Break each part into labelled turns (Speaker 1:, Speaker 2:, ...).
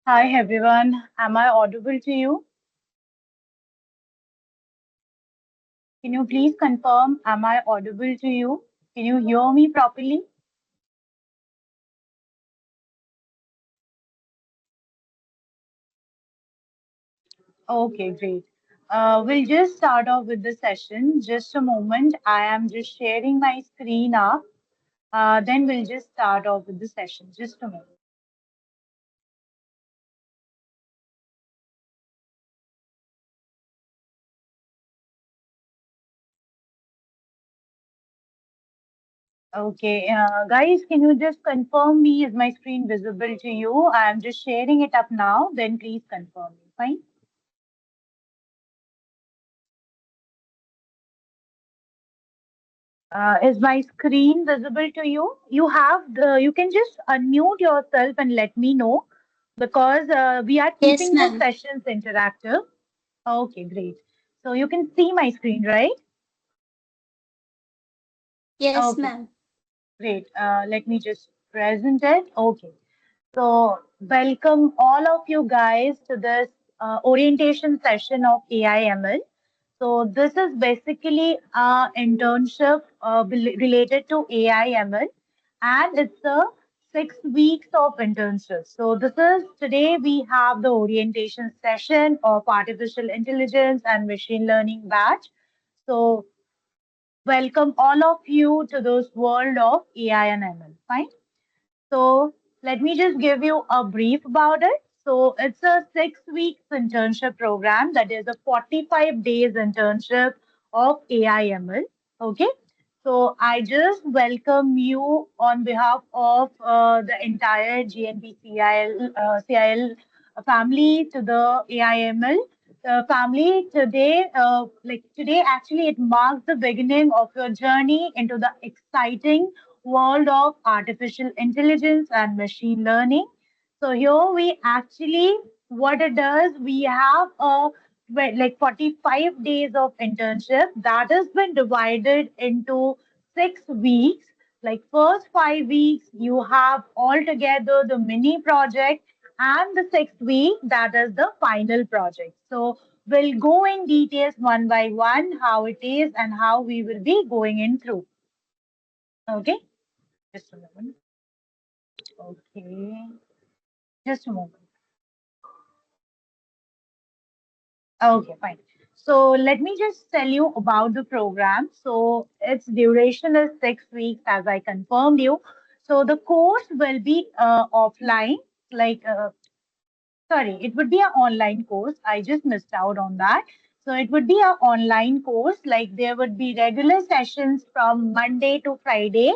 Speaker 1: Hi everyone, am I audible to you? Can you please confirm, am I audible to you? Can you hear me properly? Okay, great. We'll just start off with the session. Just a moment, I am just sharing my screen up. Then we'll just start off with the session. Just a moment. Okay, guys, can you just confirm me? Is my screen visible to you? I am just sharing it up now. Then please confirm me. Fine. Is my screen visible to you? You can just unmute yourself and let me know because we are
Speaker 2: Yes,
Speaker 1: keeping the
Speaker 2: ma'am.
Speaker 1: sessions interactive. Okay, great. So you can see my screen, right?
Speaker 2: Yes,
Speaker 1: Okay,
Speaker 2: ma'am.
Speaker 1: great. Let me just present it. Okay. So welcome all of you guys to this orientation session of AI/ML. So this is basically an internship related to AI/ML, and it's a 6 weeks of internship. So this is today we have the orientation session of artificial intelligence and machine learning batch. So welcome all of you to this world of AI and ML. Fine. So let me just give you a brief about it. So it's a 6 weeks internship program that is a 45 days internship of AIML. Okay. So I just welcome you on behalf of the entire GNP CIL family to the AIML family today. Like today, actually, it marks the beginning of your journey into the exciting world of artificial intelligence and machine learning. So here we actually, what it does, we have a like 45 days of internship that has been divided into 6 weeks. Like first 5 weeks, you have altogether the mini project, and the sixth week, that is the final project. So we'll go in details one by one, how it is and how we will be going in through. Okay. Just a moment. Okay, just a moment. Okay, fine. So let me just tell you about the program. So its duration is 6 weeks, as I confirmed you. So the course will be offline, like sorry, it would be an online course. I just missed out on that. So it would be an online course. Like there would be regular sessions from Monday to Friday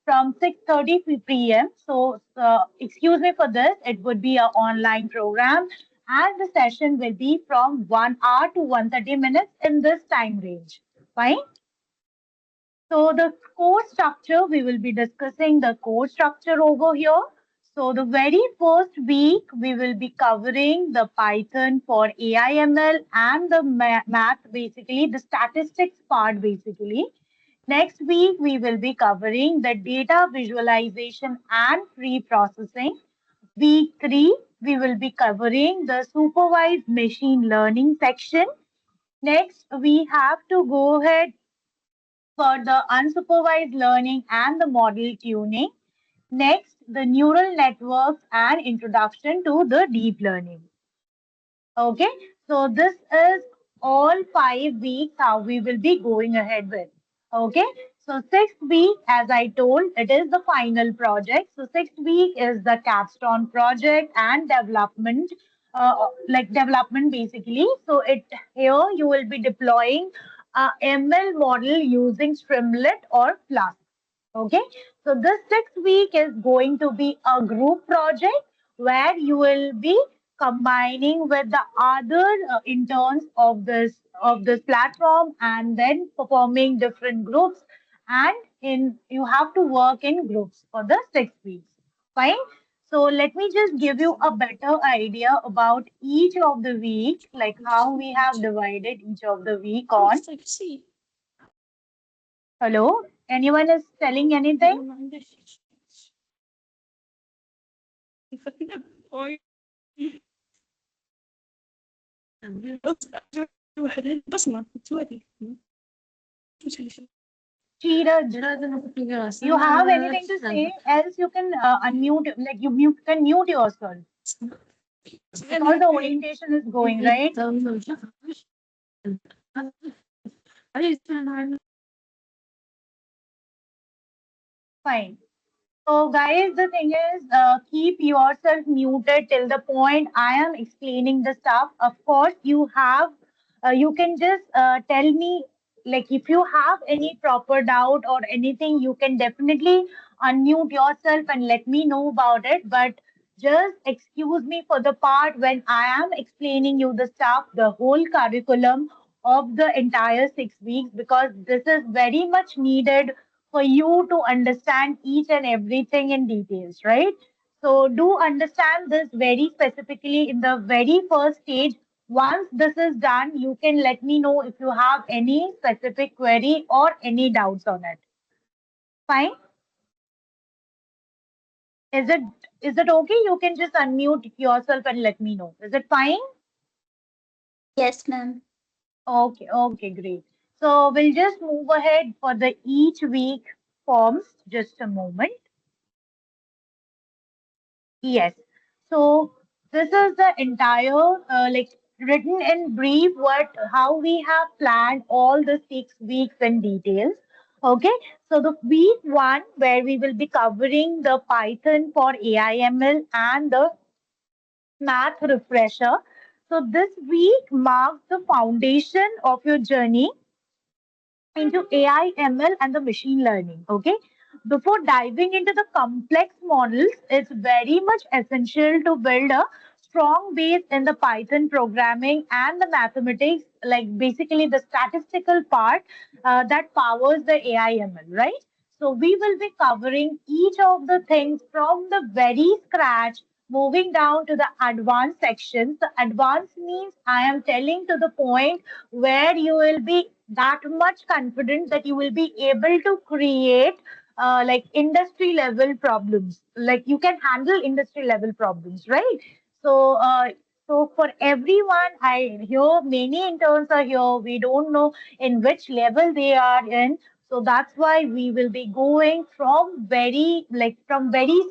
Speaker 1: from 6:30 p.m. So excuse me for this. It would be an online program, and the session will be from 1 hour to 130 minutes in this time range. Fine. So the course structure, we will be discussing the course structure over here. So the very first week, we will be covering the Python for AIML and the math, basically the statistics part, basically. Next week, we will be covering the data visualization and pre-processing. Week 3, we will be covering the supervised machine learning section. Next, we have to go ahead for the unsupervised learning and the model tuning. Next, the neural networks and introduction to the deep learning. Okay, so this is all 5 weeks how we will be going ahead with. Okay, so sixth week, as I told, it is the final project. So sixth week is the capstone project and development, like development basically. So it here you will be deploying a ML model using Streamlit or Flask. Okay, so this 6 week is going to be a group project where you will be combining with the other interns of this platform and then performing different groups, and in you have to work in groups for the 6 weeks. Fine. So let me just give you a better idea about each of the week, like how we have divided each of the week on. Hello, anyone is telling anything? Cheetah, you have anything to say? Else you can unmute, like can mute yourself because the orientation is going right. Fine. So, guys, the thing is, keep yourself muted till the point I am explaining the stuff. Of course, you can just tell me, like, if you have any proper doubt or anything, you can definitely unmute yourself and let me know about it. But just excuse me for the part when I am explaining you the stuff, the whole curriculum of the entire 6 weeks, because this is very much needed for you to understand each and everything in details, right? So do understand this very specifically in the very first stage. Once this is done, you can let me know if you have any specific query or any doubts on it. Fine? Is it is it okay? You can just unmute yourself and let me know. Is it fine?
Speaker 2: Yes, ma'am.
Speaker 1: Okay, okay, great. So we'll just move ahead for the each week forms. Just a moment. Yes. So this is the entire like written in brief what how we have planned all the 6 weeks in details. Okay. So the week one where we will be covering the Python for AIML and the math refresher. So this week marks the foundation of your journey into AI, ML, and the machine learning. Okay. Before diving into the complex models, it's very much essential to build a strong base in the Python programming and the mathematics, like basically the statistical part that powers the AI, ML, right? So we will be covering each of the things from the very scratch, moving down to the advanced sections. The advanced means I am telling to the point where you will be that much confident that you will be able to create like industry level problems, like you can handle industry level problems, right? So uh, so for everyone, I hear many interns are here, we don't know in which level they are in. So that's why we will be going from very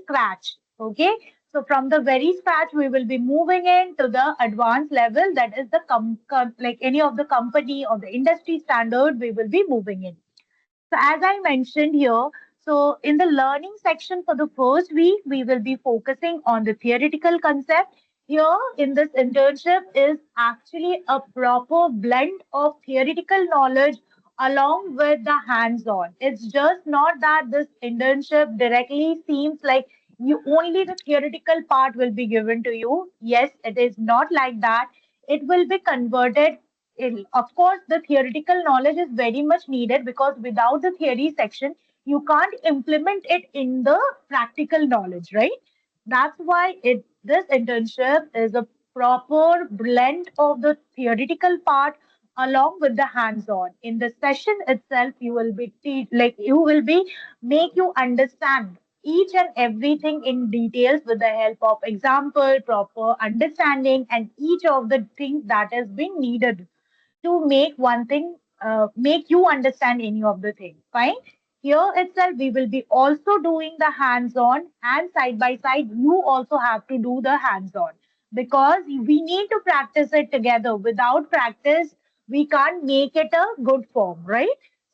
Speaker 1: scratch. Okay. So from the very scratch, we will be moving into the advanced level. That is the like any of the company or the industry standard we will be moving in. So as I mentioned here, so in the learning section for the first week, we will be focusing on the theoretical concept. Here in this internship is actually a proper blend of theoretical knowledge along with the hands-on. It's just not that this internship directly seems like you only the theoretical part will be given to you. Yes, it is not like that. It will be converted of course, the theoretical knowledge is very much needed because without the theory section, you can't implement it in the practical knowledge, right? That's why this internship is a proper blend of the theoretical part along with the hands-on. In the session itself, you will be you will be make you understand each and everything in details with the help of example, proper understanding, and each of the things that has been needed to make one thing, make you understand any of the things. Fine. Here itself, we will be also doing the hands-on and side by side, you also have to do the hands-on because we need to practice it together. Without practice, we can't make it a good form, right?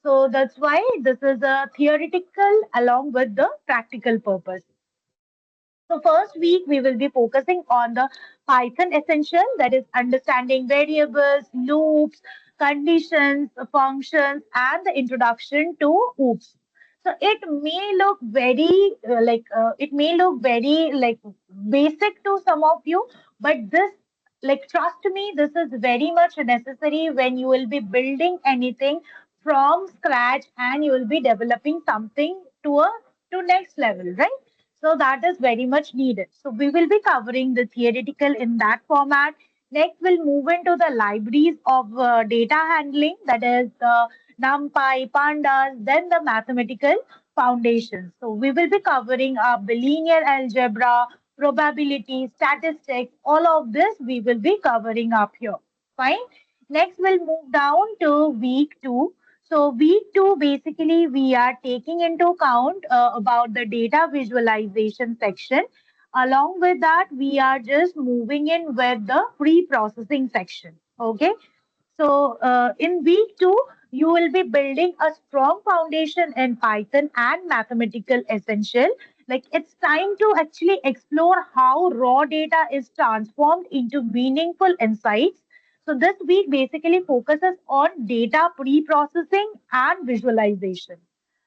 Speaker 1: So that's why this is a theoretical along with the practical purpose. So first week we will be focusing on the Python essential, that is understanding variables, loops, conditions, functions, and the introduction to OOPS. So it may look very like basic to some of you, but this like trust me, this is very much necessary when you will be building anything from scratch and you will be developing something to next level, right? So that is very much needed. So we will be covering the theoretical in that format. Next, we'll move into the libraries of data handling, that is the NumPy, Pandas, then the mathematical foundations. So we will be covering up the linear algebra, probability, statistics, all of this we will be covering up here. Fine. Next, we'll move down to week two. So week two, basically, we are taking into account about the data visualization section. Along with that, we are just moving in with the pre-processing section. Okay. So in week two, you will be building a strong foundation in Python and mathematical essential. Like it's time to actually explore how raw data is transformed into meaningful insights. So this week basically focuses on data pre-processing and visualization.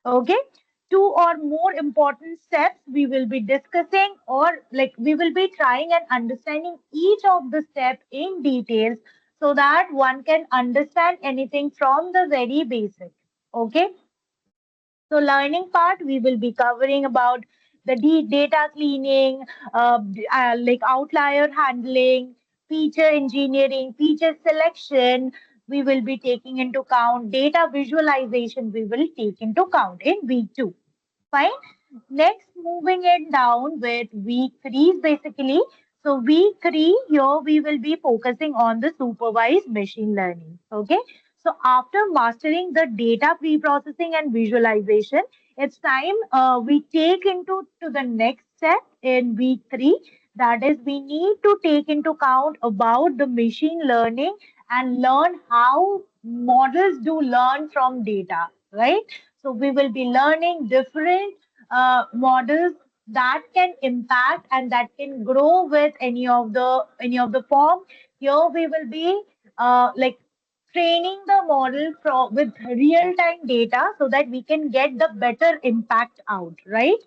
Speaker 1: Okay. Two or more important steps we will be discussing, or like we will be trying and understanding each of the steps in details so that one can understand anything from the very basic. Okay. So learning part, we will be covering about the data cleaning, like outlier handling, feature engineering, feature selection. We will be taking into account data visualization. We will take into account in week two. Fine. Next, moving it down with week three, basically. So week three, here we will be focusing on the supervised machine learning. Okay. So after mastering the data pre-processing and visualization, it's time we take into to the next step in week three. That is, we need to take into account about the machine learning and learn how models do learn from data, right? So we will be learning different models that can impact and that can grow with any of the form. Here we will be like training the model from with real time data so that we can get the better impact out, right?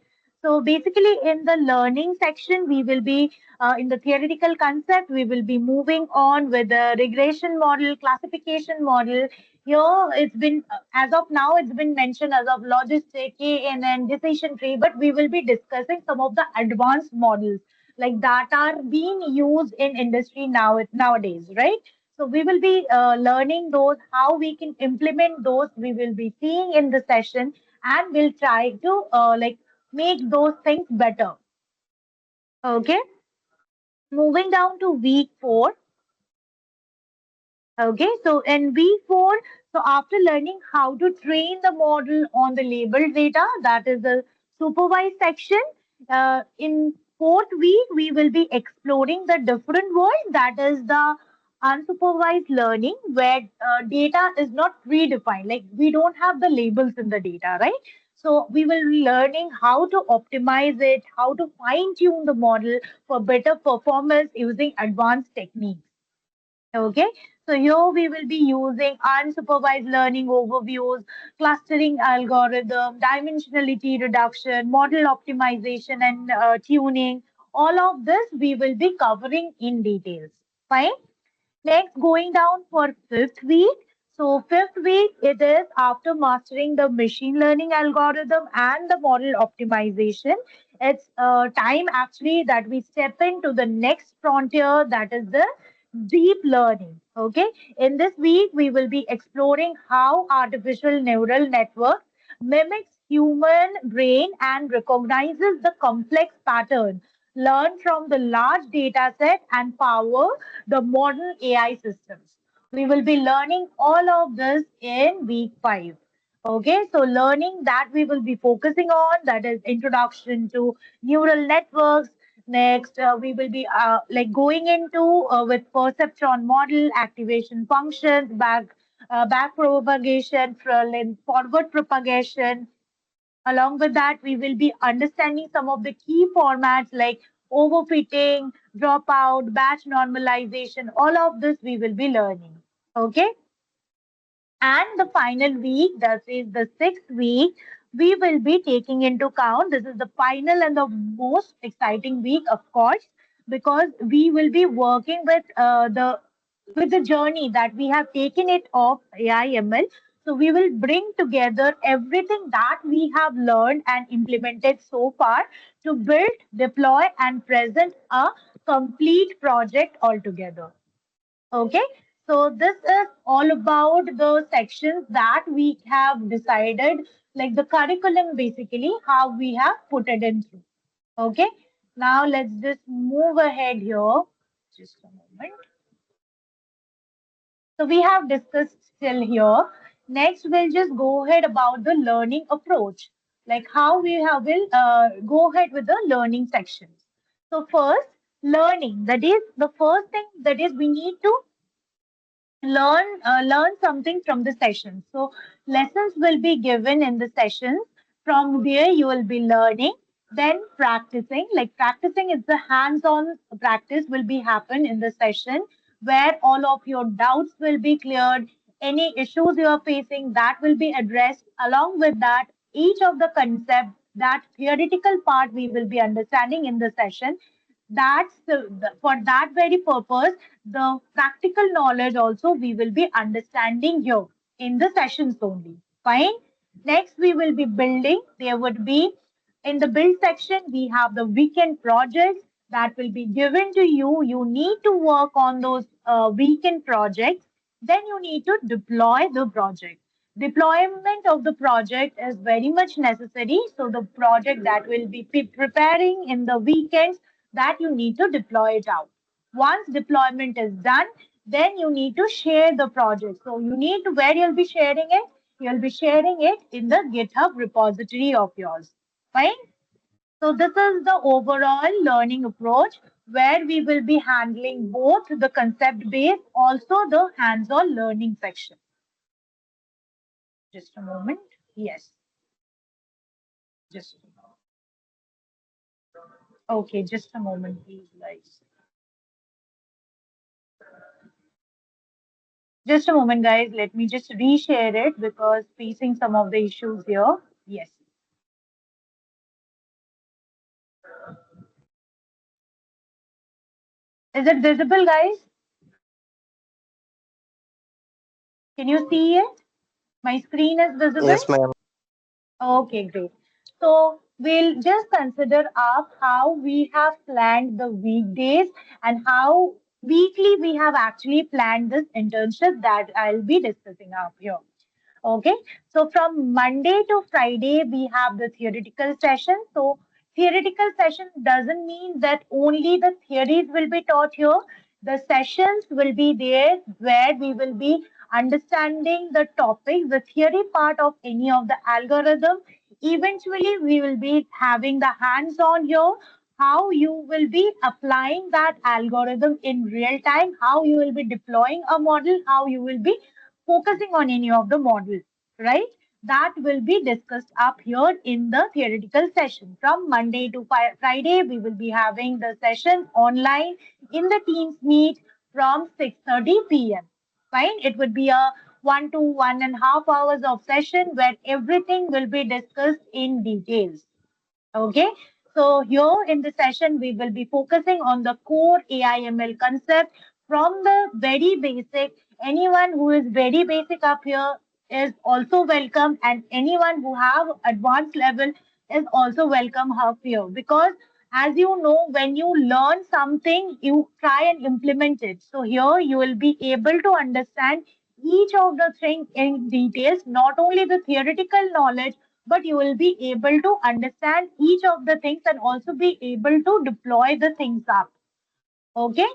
Speaker 1: So basically, in the learning section, we will be in the theoretical concept, we will be moving on with the regression model, classification model. Here, it's been, as of now, it's been mentioned as of logistic, KNN, decision tree, but we will be discussing some of the advanced models like that are being used in industry nowadays, right? So we will be learning those, how we can implement those. We will be seeing in the session, and we'll try to like make those things better. Okay. Moving down to week four. Okay, so in week four, so after learning how to train the model on the labeled data, that is the supervised section, in fourth week, we will be exploring the different world, that is the unsupervised learning, where data is not predefined. Like we don't have the labels in the data, right? So we will be learning how to optimize it, how to fine tune the model for better performance using advanced techniques. Okay, so here we will be using unsupervised learning overviews, clustering algorithm, dimensionality reduction, model optimization and tuning. All of this we will be covering in details. Fine. Next, going down for fifth week. So fifth week, it is after mastering the machine learning algorithm and the model optimization. It's time actually that we step into the next frontier, that is the deep learning. Okay. In this week, we will be exploring how artificial neural networks mimics human brain and recognizes the complex pattern, learn from the large data set and power the modern AI systems. We will be learning all of this in week five. Okay, so learning that we will be focusing on, that is introduction to neural networks. Next, we will be like going into with perceptron model, activation functions, back propagation, forward propagation. Along with that, we will be understanding some of the key formats like overfitting, dropout, batch normalization. All of this we will be learning. Okay. And the final week, that is the sixth week, we will be taking into account. This is the final and the most exciting week, of course, because we will be working with the journey that we have taken it of AI/ML. So we will bring together everything that we have learned and implemented so far to build, deploy, and present a complete project altogether. Okay, so this is all about the sections that we have decided, like the curriculum basically, how we have put it in through. Okay, now let's just move ahead here. Just a moment. So we have discussed till here. Next, we'll just go ahead about the learning approach, like how we will go ahead with the learning section. So first, learning. That is the first thing. That is we need to learn something from the session. So lessons will be given in the sessions. From there you will be learning, then practicing. Like practicing is the hands-on practice will be happen in the session, where all of your doubts will be cleared, any issues you are facing that will be addressed. Along with that, each of the concept, that theoretical part we will be understanding in the session. For that very purpose, the practical knowledge also we will be understanding here in the sessions only. Fine. Next, we will be building. There would be in the build section, we have the weekend projects that will be given to you. You need to work on those weekend projects. Then you need to deploy the project. Deployment of the project is very much necessary. So the project that will be preparing in the weekends, that you need to deploy it out. Once deployment is done, then you need to share the project. So you need to, where you'll be sharing it? You'll be sharing it in the GitHub repository of yours. Fine. So this is the overall learning approach, where we will be handling both the concept based, also the hands-on learning section. Just a moment. Yes. Just okay. Just a moment, please, guys. Just a moment, guys. Let me just reshare it because facing some of the issues here. Yes. Is it visible, guys? Can you see it? My screen is visible?
Speaker 3: Yes, ma'am.
Speaker 1: Okay, great. So we'll just consider up how we have planned the weekdays and how weekly we have actually planned this internship that I'll be discussing up here. Okay, so from Monday to Friday, we have the theoretical session. So, theoretical session doesn't mean that only the theories will be taught here. The sessions will be there where we will be understanding the topics, the theory part of any of the algorithm. Eventually, we will be having the hands on here, how you will be applying that algorithm in real time, how you will be deploying a model, how you will be focusing on any of the models, right? That will be discussed up here in the theoretical session. From Monday to Friday, we will be having the session online in the Teams meet from 6:30 p.m. Fine. It would be a 1 to 1.5 hours of session where everything will be discussed in details. Okay, so here in the session, we will be focusing on the core AI/ML concept from the very basic. Anyone who is very basic up here is also welcome, and anyone who have advanced level is also welcome up here. Because as you know, when you learn something, you try and implement it. So here you will be able to understand each of the things in details, not only the theoretical knowledge, but you will be able to understand each of the things and also be able to deploy the things up. Okay.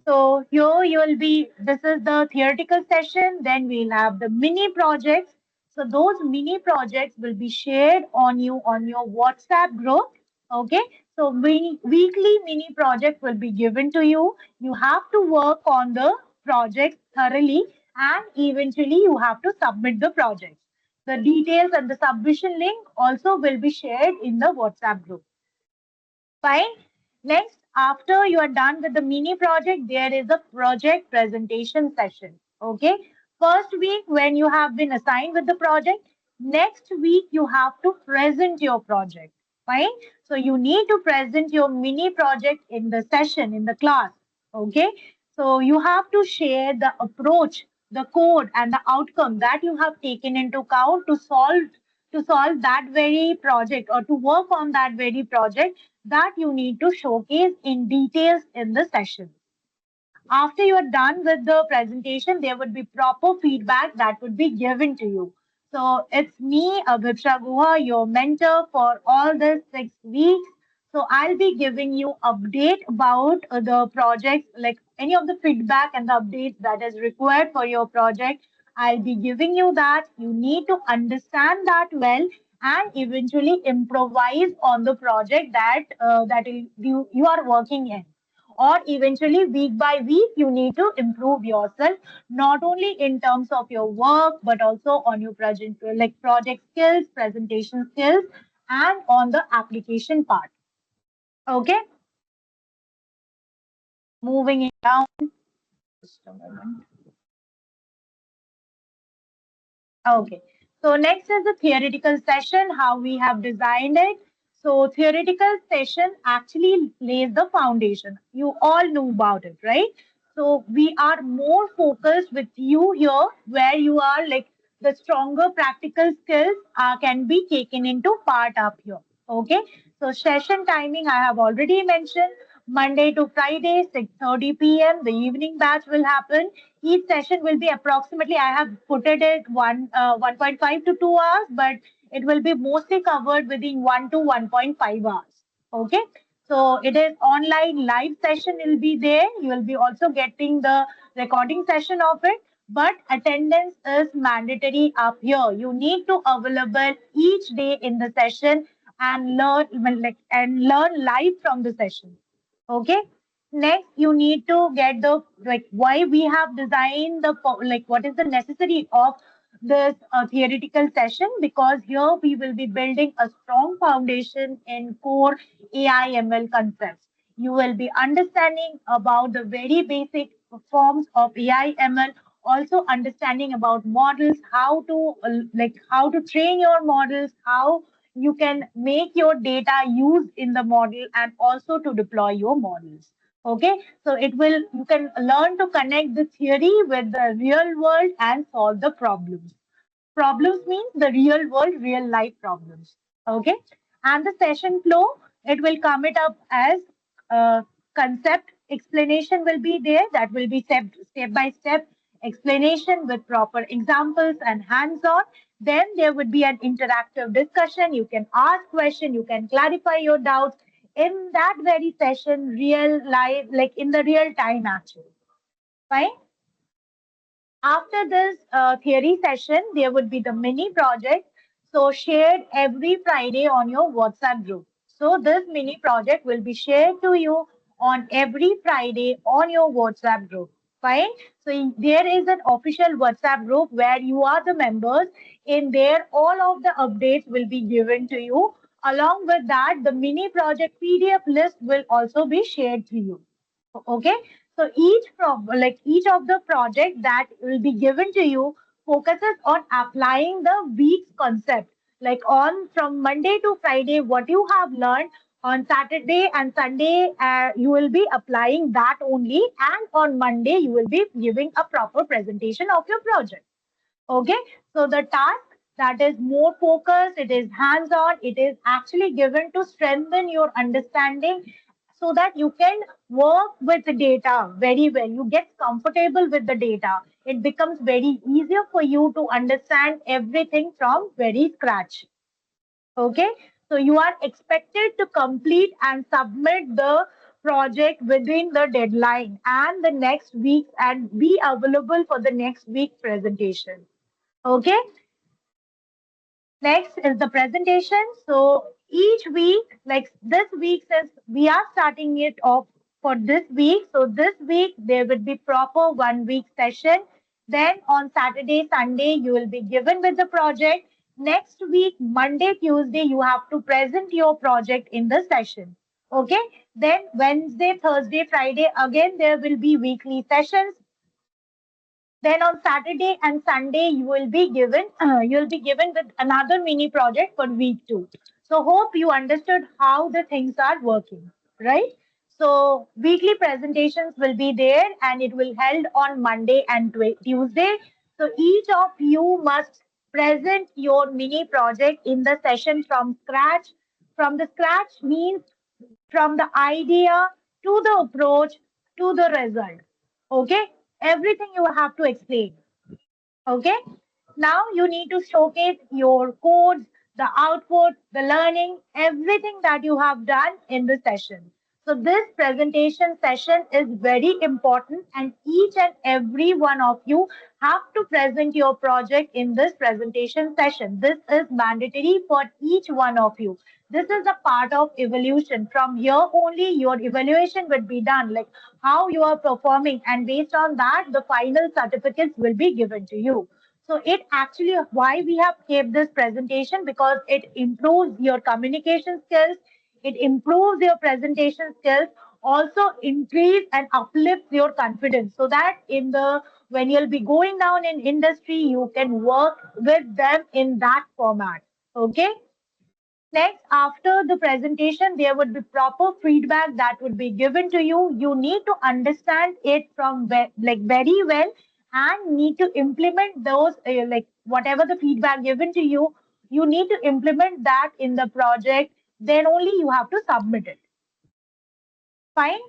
Speaker 1: So here you will be, this is the theoretical session. Then we'll have the mini projects. So those mini projects will be shared on you on your WhatsApp group. Okay. So weekly mini project will be given to you. You have to work on the project thoroughly and eventually you have to submit the project. The details and the submission link also will be shared in the WhatsApp group. Fine. Next, after you are done with the mini project, there is a project presentation session. Okay. First week, when you have been assigned with the project, next week you have to present your project. Fine. So you need to present your mini project in the session, in the class. Okay. So you have to share the approach, the code, and the outcome that you have taken into account to solve that very project or to work on that very project that you need to showcase in details in the session. After you are done with the presentation, there would be proper feedback that would be given to you. So it's me, Abhipsha Guha, your mentor for all the 6 weeks. So I'll be giving you update about the projects, like any of the feedback and the updates that is required for your project. I'll be giving you that. You need to understand that well and eventually improvise on the project that you are working in. Or eventually, week by week, you need to improve yourself, not only in terms of your work, but also on your project, like project skills, presentation skills, and on the application part. Okay, moving it down. Just a moment. Okay. So next is the theoretical session, how we have designed it. So theoretical session actually lays the foundation. You all know about it, right? So we are more focused with you here, where you are like the stronger practical skills can be taken into part up here. Okay. So session timing I have already mentioned. Monday to Friday, 6:30 p.m. The evening batch will happen. Each session will be approximately, I have put it at 1.5 to 2 hours, but it will be mostly covered within 1 to 1.5 hours. Okay. So it is online live session will be there. You will be also getting the recording session of it, but attendance is mandatory up here. You need to available each day in the session and learn live from the session. Okay. Next, you need to get the like why we have designed the like what is the necessity of this theoretical session, because here we will be building a strong foundation in core AI ML concepts. You will be understanding about the very basic forms of AI ML, also understanding about models, how to how to train your models, how you can make your data used in the model, and also to deploy your models. Okay, so it will you can learn to connect the theory with the real world and solve the problems. Problems means the real world, real life problems. Okay. And the session flow, it will come it up as concept explanation will be there. That will be step by step explanation with proper examples and hands on. Then there would be an interactive discussion. You can ask question, you can clarify your doubts in that very session, real life, like in the real time actually. Fine. After this theory session, there would be the mini project. So shared every Friday on your WhatsApp group. So this mini project will be shared to you on every Friday on your WhatsApp group. Fine. So there is an official WhatsApp group where you are the members. In there, all of the updates will be given to you. Along with that, the mini project PDF list will also be shared to you. Okay, so each of the project that will be given to you focuses on applying the week's concept, like on from Monday to Friday what you have learned. On Saturday and Sunday you will be applying that only, and on Monday you will be giving a proper presentation of your project. Okay, so the task that is more focused, it is hands on, it is actually given to strengthen your understanding so that you can work with the data very well. You get comfortable with the data. It becomes very easier for you to understand everything from very scratch. Okay, so you are expected to complete and submit the project within the deadline and the next week and be available for the next week presentation. Okay, next is the presentation. So each week, like this week, since we are starting it off for this week, so this week there will be proper 1 week session. Then on Saturday, Sunday, you will be given with the project. Next week, Monday, Tuesday, you have to present your project in the session. Okay. Then Wednesday, Thursday, Friday, again there will be weekly sessions. Then on Saturday and Sunday, you will be given with another mini project for week 2. So hope you understood how the things are working, right? So weekly presentations will be there, and it will held on Monday and Tuesday. So each of you must present your mini project in the session from scratch. From the scratch means from the idea to the approach to the result. Okay, everything you have to explain. Okay, now you need to showcase your codes, the output, the learning, everything that you have done in the session. So this presentation session is very important, and each and every one of you have to present your project in this presentation session. This is mandatory for each one of you. This is a part of evaluation. From here only your evaluation will be done, like how you are performing, and based on that the final certificates will be given to you. So it actually, why we have kept this presentation, because it improves your communication skills, it improves your presentation skills, also increase and uplifts your confidence, so that in the when you'll be going down in industry, you can work with them in that format. Okay. Next, after the presentation, there would be proper feedback that would be given to you. You need to understand it from like very well, and need to implement those like whatever the feedback given to you. You need to implement that in the project. Then only you have to submit it. Fine.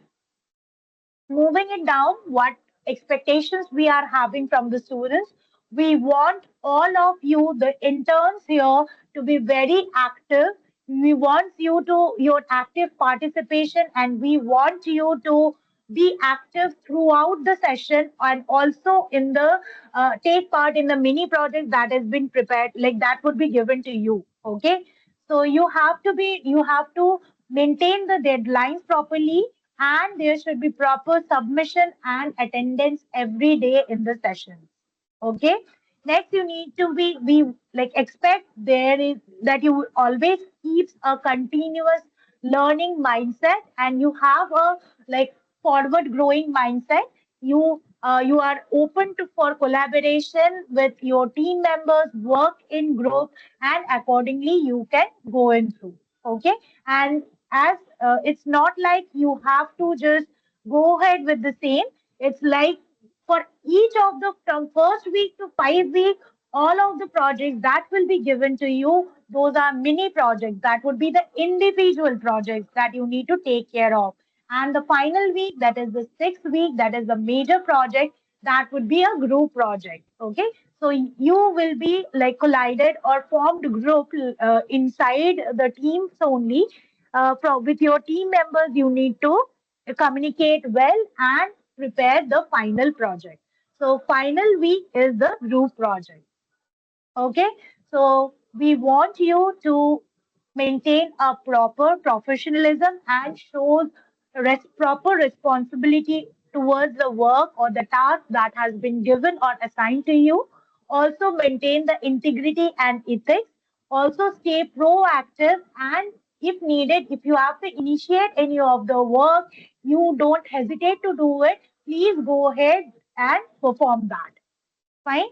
Speaker 1: Moving it down, what expectations we are having from the students. We want all of you, the interns here, to be very active. We want you to your active participation, and we want you to be active throughout the session, and also in the take part in the mini project that has been prepared, like that would be given to you. Okay. So you have to maintain the deadlines properly, and there should be proper submission and attendance every day in the session. Okay. Next, you need to be like expect there is that you always keeps a continuous learning mindset, and you have a like forward growing mindset. You are open to for collaboration with your team members, work in group, and accordingly you can go in through. Okay. And as it's not like you have to just go ahead with the same. It's like for each of the from first week to 5 week, all of the projects that will be given to you, those are mini projects. That would be the individual projects that you need to take care of. And the final week, that is the 6th week, that is the major project, that would be a group project. Okay. So you will be like collided or formed group inside the teams only. With your team members, you need to communicate well and prepare the final project. So final week is the group project. Okay, so we want you to maintain a proper professionalism and shows proper responsibility towards the work or the task that has been given or assigned to you. Also maintain the integrity and ethics. Also stay proactive, and if needed, if you have to initiate any of the work, you don't hesitate to do it. Please go ahead and perform that. Fine.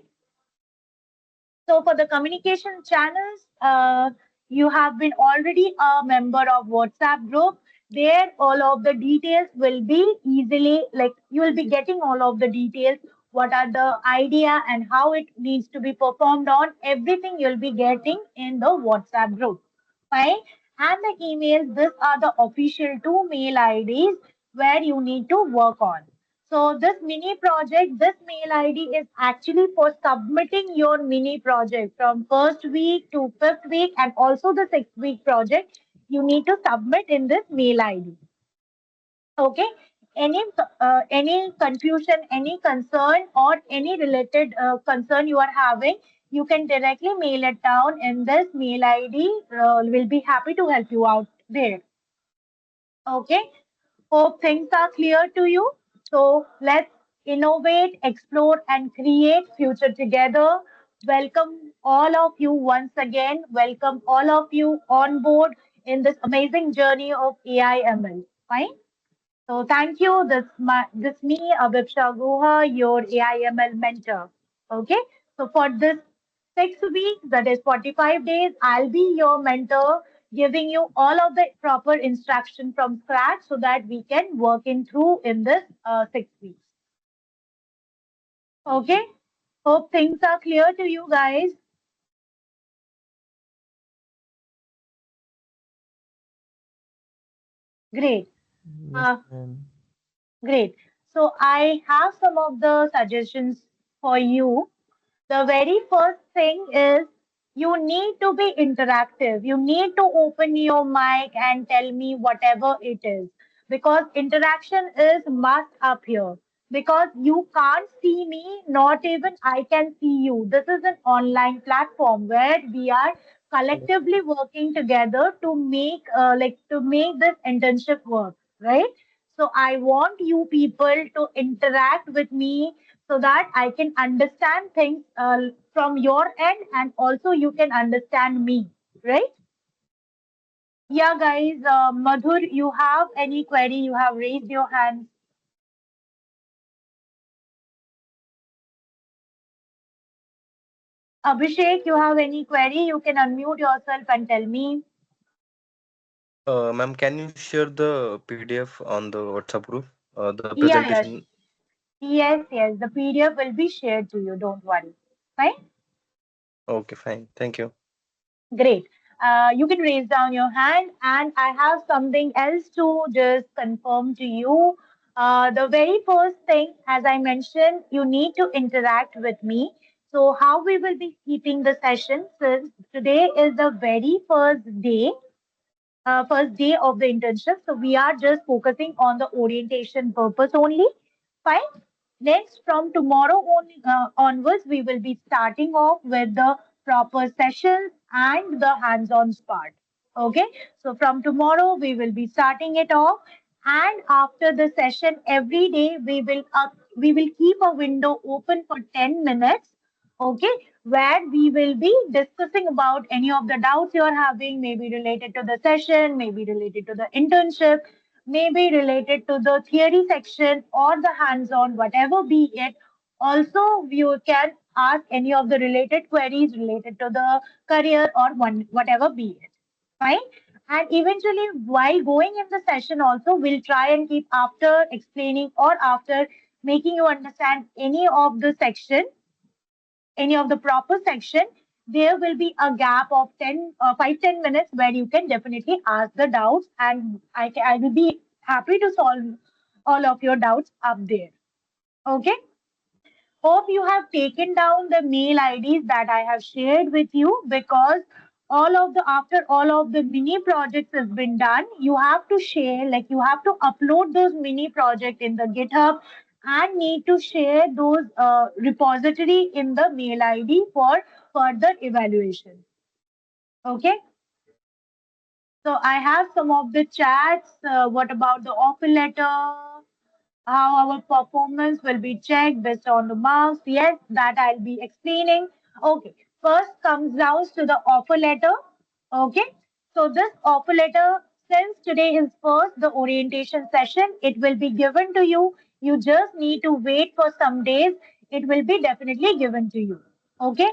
Speaker 1: So for the communication channels, you have been already a member of WhatsApp group. There, all of the details will be easily, like you will be getting all of the details, what are the idea and how it needs to be performed on, everything you'll be getting in the WhatsApp group. Fine. And the emails, these are the official two mail IDs where you need to work on. So this mini project, this mail ID is actually for submitting your mini project from first week to 5th week, and also the 6th week project. You need to submit in this mail ID. Okay. Any confusion, any concern, or any related concern you are having, you can directly mail it down in this mail ID. We'll be happy to help you out there. Okay. Hope things are clear to you. So let's innovate, explore, and create future together. Welcome all of you once again. Welcome all of you on board in this amazing journey of AI ML. Fine. So thank you. This me, Abhipsha Guha, your AIML mentor. Okay. So for this 6 weeks, that is 45 days, I'll be your mentor, giving you all of the proper instruction from scratch so that we can work in through in this 6 weeks. Okay. Hope things are clear to you guys. Great.
Speaker 3: Yes,
Speaker 1: Uh,
Speaker 3: ma'am.
Speaker 1: Great. So I have some of the suggestions for you. The very first thing is you need to be interactive. You need to open your mic and tell me whatever it is. because interaction is must up here. Because you can't see me, not even I can see you. This is an online platform where we are collectively working together to make to make this internship work, right? So I want you people to interact with me so that I can understand things from your end, and also you can understand me, right? Yeah, guys. Madhur, you have any query? You have raised your hand. Abhishek, you have any query? You can unmute yourself and tell me.
Speaker 3: Ma'am, can you share the PDF on the WhatsApp group? The
Speaker 1: Yeah, yes.
Speaker 3: presentation.
Speaker 1: Yes, yes. The PDF will be shared to you. Don't worry. Fine.
Speaker 3: Okay, fine. Thank you.
Speaker 1: Great. You can raise down your hand, and I have something else to just confirm to you. The very first thing, as I mentioned, you need to interact with me. So, how we will be keeping the session? Since today is the very first day of the internship. So we are just focusing on the orientation purpose only. Fine. Next, from tomorrow onwards, we will be starting off with the proper sessions and the hands-on part. Okay. So from tomorrow, we will be starting it off. And after the session, every day we will keep a window open for 10 minutes, okay, where we will be discussing about any of the doubts you're having, maybe related to the session, maybe related to the internship, maybe related to the theory section or the hands-on, whatever be it. Also, you can ask any of the related queries related to the career or whatever be it. Fine. And eventually, while going in the session, also, we'll try and keep after explaining or after making you understand any of the proper section, there will be a gap of 5-10 minutes where you can definitely ask the doubts, and I will be happy to solve all of your doubts up there. Okay. Hope you have taken down the mail IDs that I have shared with you, because after all of the mini projects has been done, you have to share, like you have to upload those mini project in the GitHub and need to share those repository in the mail ID for further evaluation. Okay. So I have some of the chats. What about the offer letter? How our performance will be checked based on the marks. Yes, that I'll be explaining. Okay, first comes down to the offer letter. Okay, so this offer letter, since today is first the orientation session, it will be given to you. You just need to wait for some days. It will be definitely given to you. Okay,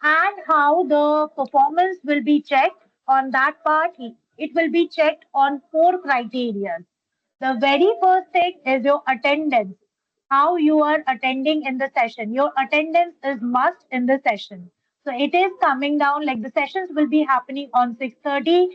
Speaker 1: and how the performance will be checked on that part, it will be checked on 4 criteria. The very first thing is your attendance, how you are attending in the session. Your attendance is must in the session. So it is coming down, like the sessions will be happening on 6:30.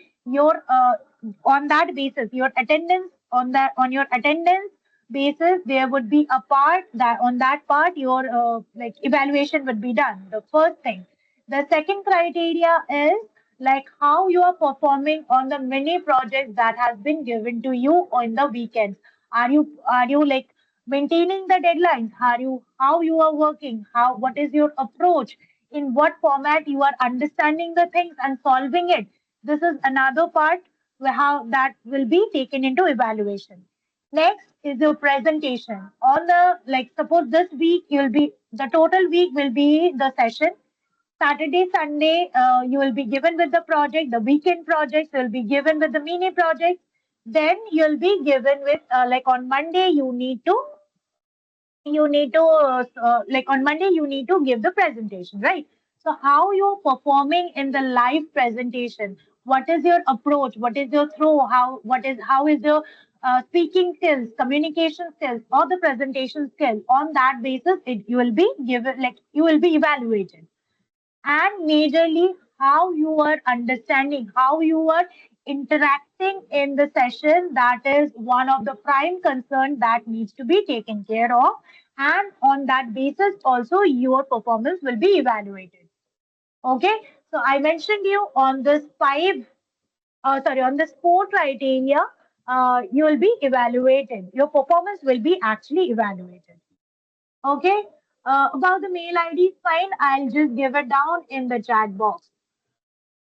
Speaker 1: On that basis, your attendance on your attendance basis, there would be a part that on that part your evaluation would be done. The first thing. The second criteria is like how you are performing on the mini projects that has been given to you on the weekends. Are you like maintaining the deadlines? How you are working? How what is your approach? In what format you are understanding the things and solving it? This is another part where how that will be taken into evaluation. Next is your presentation. On the like suppose this week you'll be the total week will be the session. Saturday, Sunday, you will be given with the project. The weekend projects will be given with the mini projects. Then you'll be given with like on Monday like on Monday you need to give the presentation, right? So how you're performing in the live presentation? What is your approach? What is your throw? How is your speaking skills, communication skills, or the presentation skills? On that basis, you will be given like you will be evaluated, and majorly how you are understanding, how you are interacting in the session. That is one of the prime concern that needs to be taken care of. And on that basis, also your performance will be evaluated. Okay. So I mentioned you on this on this 4 criteria. you will be evaluated. Your performance will be actually evaluated. Okay. About the mail ID, fine. I'll just give it down in the chat box.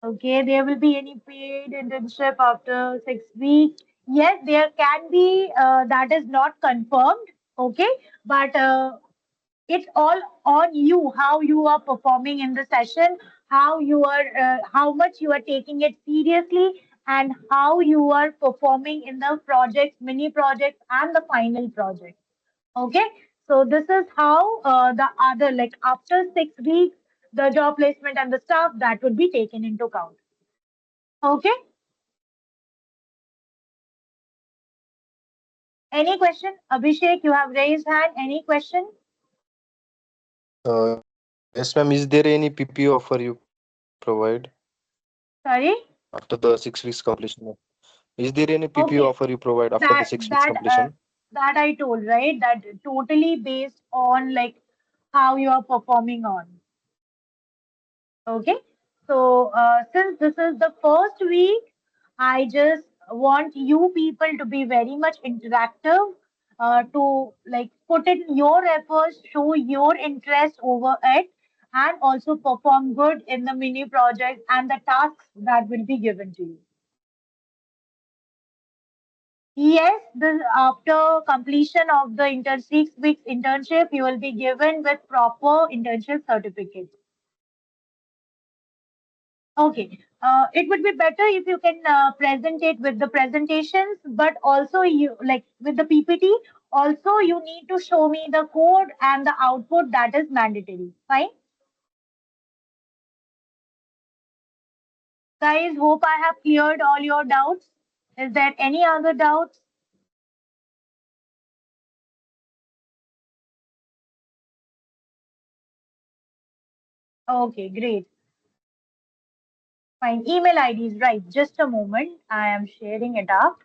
Speaker 1: Okay, there will be any paid internship after 6 weeks. Yes, there can be. That is not confirmed. Okay, but it's all on you how you are performing in the session, how much you are taking it seriously, and how you are performing in the projects, mini projects, and the final project. Okay, so this is how the other, like after 6 weeks, the job placement and the stuff that would be taken into account. Okay, any question? Abhishek, you have raised hand. Any question?
Speaker 3: Yes, ma'am. Is there any PPO offer you provide
Speaker 1: Sorry.
Speaker 3: after the 6 weeks completion? Is there any PPO offer
Speaker 1: Okay,
Speaker 3: you provide after the
Speaker 1: that
Speaker 3: 6 weeks
Speaker 1: that
Speaker 3: completion?
Speaker 1: that I told, right? That totally based on like how you are performing on. Okay, so since this is the first week, I just want you people to be very much interactive, to like put in your efforts, show your interest over it, and also perform good in the mini project and the tasks that will be given to you. Yes, this after completion of the 6 weeks internship, you will be given with proper internship certificate. Okay. It would be better if you can present it with the presentations, but also you like with the PPT. Also, you need to show me the code and the output that is mandatory. Fine, guys. Hope I have cleared all your doubts. Is there any other doubts? Okay, great. Fine. Email ID is right. Just a moment. I am sharing it up.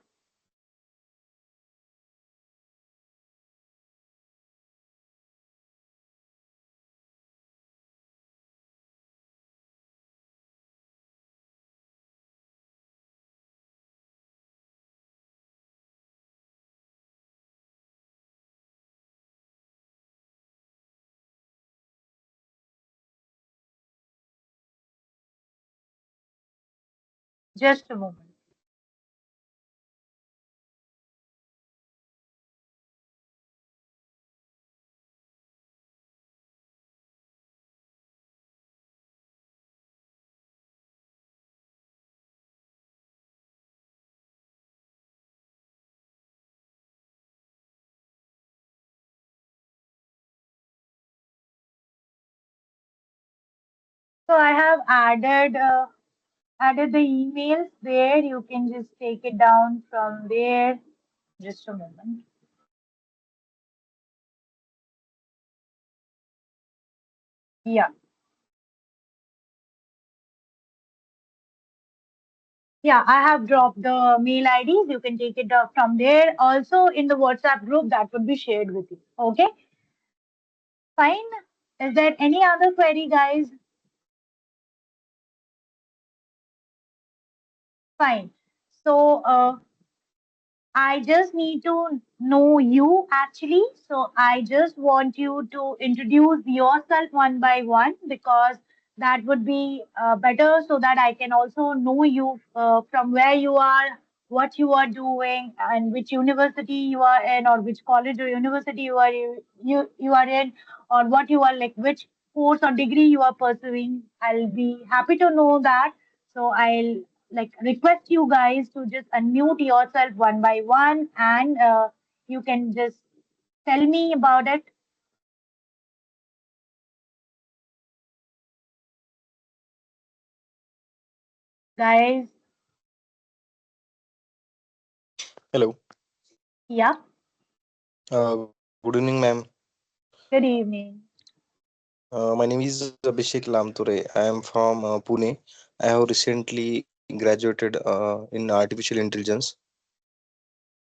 Speaker 1: Just a moment. So I have added the emails there. You can just take it down from there. Just a moment. Yeah. Yeah, I have dropped the mail IDs. You can take it from there. Also in the WhatsApp group that would be shared with you. Okay, fine. Is there any other query, guys? Fine. So I just need to know you actually. So I just want you to introduce yourself one by one because that would be better so that I can also know you from where you are, what you are doing, and which university you are in, or which college or university you are in, or what you are like, which course or degree you are pursuing. I'll be happy to know that. So I'll like request you guys to just unmute yourself one by one and you can just tell me about it, guys.
Speaker 3: Hello.
Speaker 1: Yeah,
Speaker 3: Good evening, ma'am.
Speaker 1: good evening.
Speaker 3: My name is Abhishek Lamture. I am from Pune. I have recently graduated in artificial intelligence,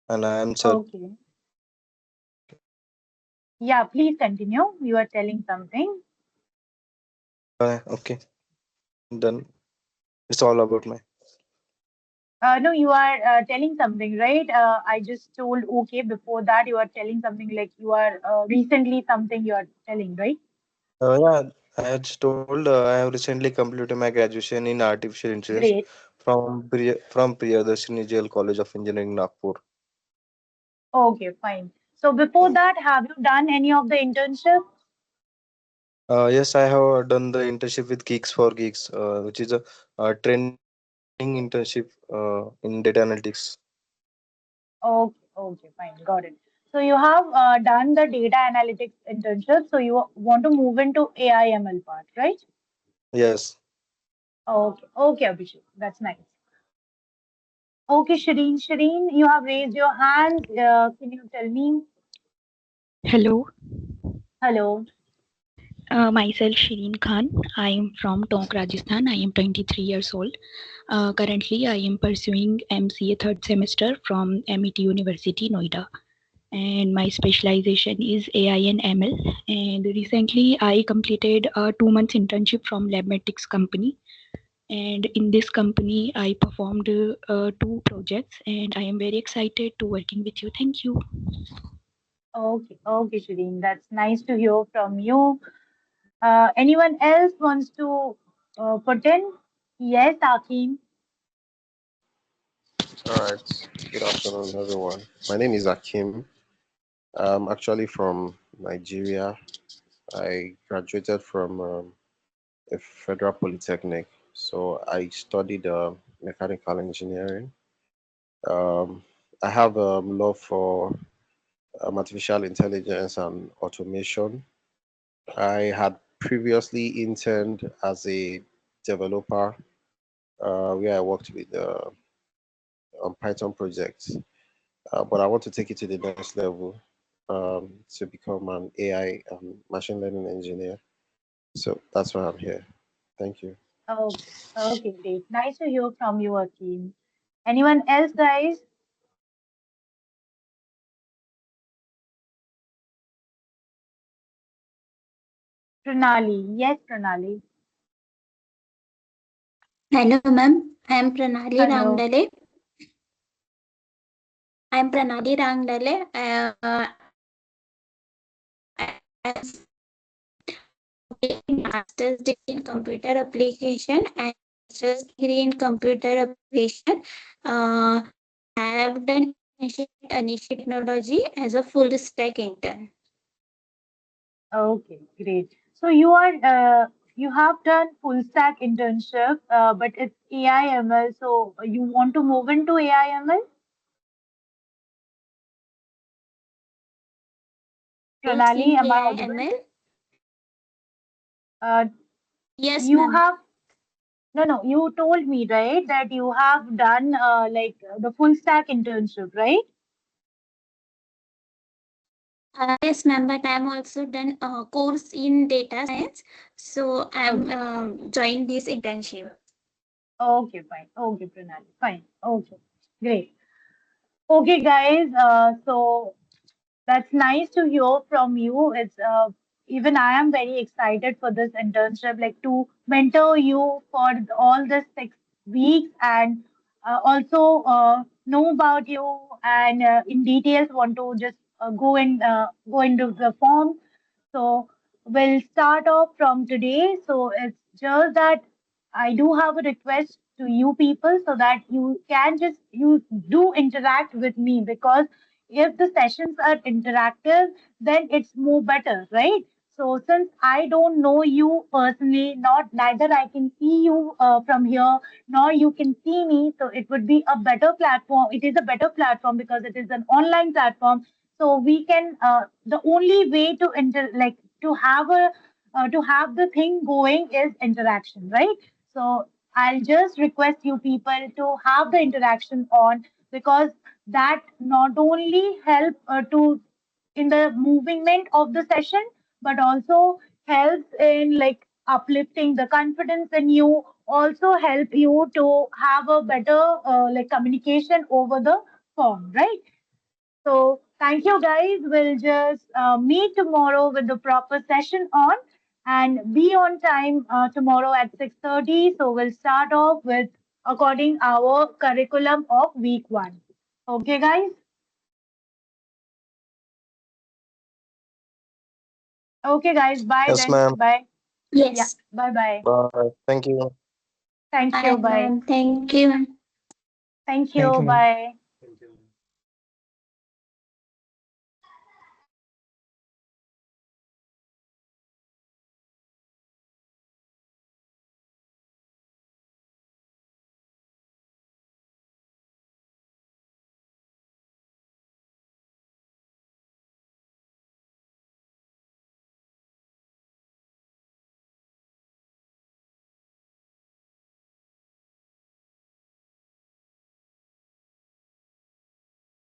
Speaker 3: and I am searching
Speaker 1: Okay,
Speaker 3: for a job.
Speaker 1: yeah, please continue, you are telling something.
Speaker 3: Okay, done. It's all about my.
Speaker 1: No, you are telling something, right? I just told okay. Before that, you are telling something like you are recently something you are telling, right?
Speaker 3: Yeah, I had just told I have recently completed my graduation in artificial intelligence
Speaker 1: Great.
Speaker 3: from Priyadarshini Jail College of Engineering, Nagpur.
Speaker 1: Okay, fine. So before that, have you done any of the internship?
Speaker 3: Yes, I have done the internship with Geeks for Geeks, which is a training internship in data analytics.
Speaker 1: Okay, okay, fine, got it. So you have done the data analytics internship. So you want to move into AI ML part, right?
Speaker 3: Yes.
Speaker 1: Okay, okay, Abhishek, that's nice. Okay, Shireen, Shireen, you have raised your hand. Can you tell me?
Speaker 4: Hello,
Speaker 1: Hello.
Speaker 4: myself Shireen Khan. I am from Tonk, Rajasthan. I am 23 years old. Currently, I am pursuing MCA third semester from MET University, Noida. And my specialization is AI and ML. And recently, I completed a 2 month internship from Labmatics company. And in this company, I performed two projects, and I am very excited to working with you. Thank you.
Speaker 1: Okay, okay, Shireen, that's nice to hear from you. Anyone else wants to put in? Yes, Akim.
Speaker 5: All right. Good afternoon, everyone. My name is Akim. I'm actually from Nigeria. I graduated from a federal polytechnic. So I studied mechanical engineering. Um, I have a love for artificial intelligence and automation. I had previously interned as a developer where I worked with on Python projects. But I want to take it to the next level to become an AI machine learning engineer. So that's why I'm here. Thank you.
Speaker 1: Okay, okay, great. Nice to hear from you, Akim. Anyone else, guys? Pranali. Yes, Pranali.
Speaker 2: Hello, ma'am. I am Pranali
Speaker 1: Hello.
Speaker 2: Rangdale. I am Pranali Rangdale. I master's degree in computer application and master's degree in computer application. Uh, I have done internship at Anishi Technology as a full stack intern.
Speaker 1: Okay, great. So you have done full stack internship, but it's AI ML. So you want to move into AI ML,
Speaker 2: Course
Speaker 1: Pranali?
Speaker 2: in
Speaker 1: Am I
Speaker 2: AI
Speaker 1: audible?
Speaker 2: ML.
Speaker 1: Uh,
Speaker 2: Yes,
Speaker 1: you
Speaker 2: ma'am.
Speaker 1: have no, no. You told me right that you have done like the full stack internship, right?
Speaker 2: Yes, ma'am. But I'm also done a course in data science. So I'm
Speaker 1: Okay.
Speaker 2: joined this internship.
Speaker 1: Okay, fine. Okay, Pranali, fine. Okay, great. Okay, guys. So that's nice to hear from you. It's even I am very excited for this internship, like to mentor you for all the 6 weeks and also know about you and in details want to just go into the form. So we'll start off from today. So it's just that I do have a request to you people so that you do interact with me because if the sessions are interactive, then it's more better, right? So since I don't know you personally, not neither I can see you from here, nor you can see me, so it would be a better platform. It is a better platform because it is an online platform. So we can the only way to like to have the thing going is interaction, right? So I'll just request you people to have the interaction on because that not only help to in the movement of the session but also helps in like uplifting the confidence in you, also help you to have a better like communication over the phone, right? So thank you guys. We'll just meet tomorrow with the proper session on and be on time tomorrow at 6:30. So we'll start off with according our curriculum of week 1. Okay, guys? Okay, guys. Bye
Speaker 3: Yes,
Speaker 1: then.
Speaker 3: ma'am.
Speaker 1: Bye. Yeah.
Speaker 2: Yes.
Speaker 1: Bye bye.
Speaker 3: Bye. Thank you.
Speaker 1: Thank
Speaker 2: Bye,
Speaker 1: you. Bye.
Speaker 2: ma'am. Thank you.
Speaker 1: Thank
Speaker 6: Thank
Speaker 1: you.
Speaker 6: you, ma'am.
Speaker 1: Bye.